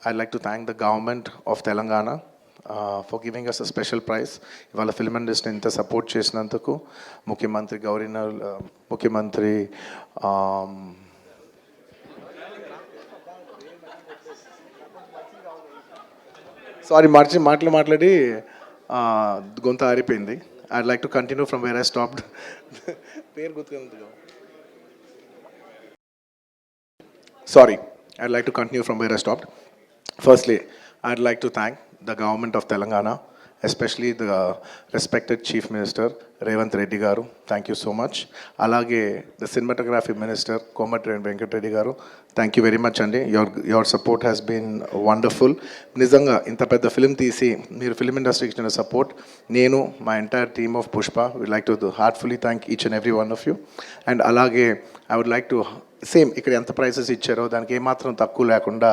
I'd like to thank the government of Telangana for giving us a special prize. ఇవాళ film industry ఇంత support చేసినందుకు ముఖ్యమంత్రి governor ముఖ్యమంత్రి sorry మాట్లాడి గొంత ఆరిపోయింది. I'd like to continue from where I stopped. పేరు గుర్తుకుంది. Sorry, I'd like to continue from where I stopped. Firstly, I'd like to thank the government of Telangana, especially the respected Chief Minister Revanth Reddy Garu. Thank you so much. Alage the cinematography minister Komatren Venkat Reddy Garu. Thank you very much andi. Your support has been wonderful. Nizanga inta pedda film తీసి మీరు film industry ఇచ్చిన support నేను my entire team of Pushpa would like to heartfully thank each and every one of you. And alage I would like to same ఇక్కడ ఎంత prices ఇచ్చారో దానికి ఏమాత్రం తక్కువ లేకుండా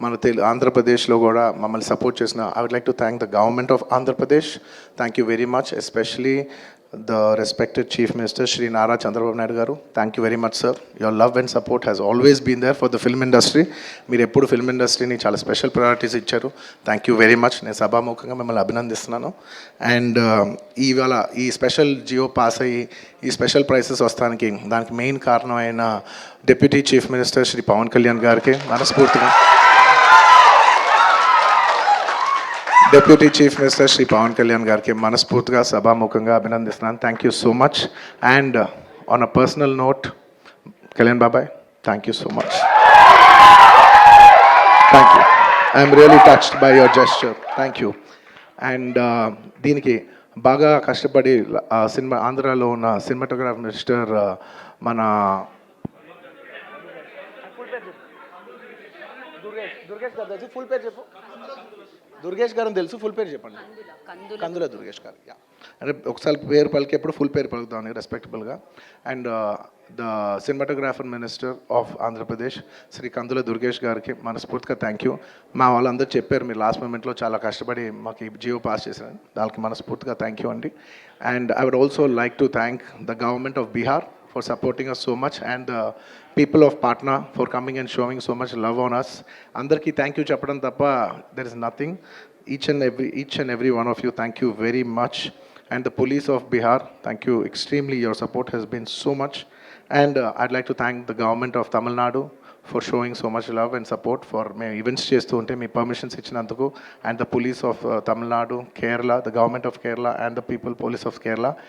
మన ఆంధ్రప్రదేశ్లో కూడా మమ్మల్ని సపోర్ట్ చేసిన I would like to thank the government of Andhra Pradesh. Thank you very much, especially the respected chief minister Shri Nara Chandrababu Naidu garu. Thank you very much sir. Your love and support has always been there for the film industry. మీరు ఎప్పుడు film ఇండస్ట్రీని చాలా special priorities ఇచ్చారు. Thank you very much. నేను సభాముఖంగా మిమ్మల్ని అభినందిస్తున్నాను. And ఇవాళ ఈ స్పెషల్ జియో పాస్ అయ్యి ఈ స్పెషల్ ప్రైసెస్ వస్తానికి దానికి మెయిన్ కారణమైన deputy chief minister Shri Pawan Kalyan గారికి మనస్ఫూర్తిగా deputy chief minister Shri Pawan Kalyan గారికి మనస్ఫూర్తిగా సభాముఖంగా అభినందిస్తున్నాను. Thank you so much. And on a personal note, Kalyan బాబాయ్, thank you so much. Thank you. I'm really touched by your gesture. Thank you. And దీనికి బాగా కష్టపడి సినిమా ఆంధ్రాలో ఉన్న సినిమాటోగ్రాఫర్ మినిస్టర్ మన దుర్గేష్ గారు తెలుసు, ఫుల్ పేరు చెప్పండి. కందుల దుర్గేష్ గారు. అంటే ఒకసారి పేరు పలికేప్పుడు ఫుల్ పేరు పలుకుతాను రెస్పెక్టబుల్గా. And the cinematographer minister of Andhra Pradesh Shri Kandula Durgesh గారికి మనస్ఫూర్తిగా థ్యాంక్ యూ. మా వాళ్ళందరూ చెప్పారు మీరు లాస్ట్ మూమెంట్లో చాలా కష్టపడి మాకు ఈ జియో పాస్ చేశారు, దానికి మనస్ఫూర్తిగా థ్యాంక్ యూ అండి. And I would also like to thank the government of Bihar for supporting us so much, and the people of Patna for coming and showing so much love on us. Andarki thank you chappadam tappa there is nothing. Each and every one of you, thank you very much. And the police of Bihar, thank you extremely. Your support has been so much. And I'd like to thank the government of Tamil Nadu for showing so much love and support for me events చేస్తూ ఉంటే మీ permissions ఇచ్చినందుకు. And the police of Tamil Nadu, Kerala, the government of Kerala and the people police of Kerala.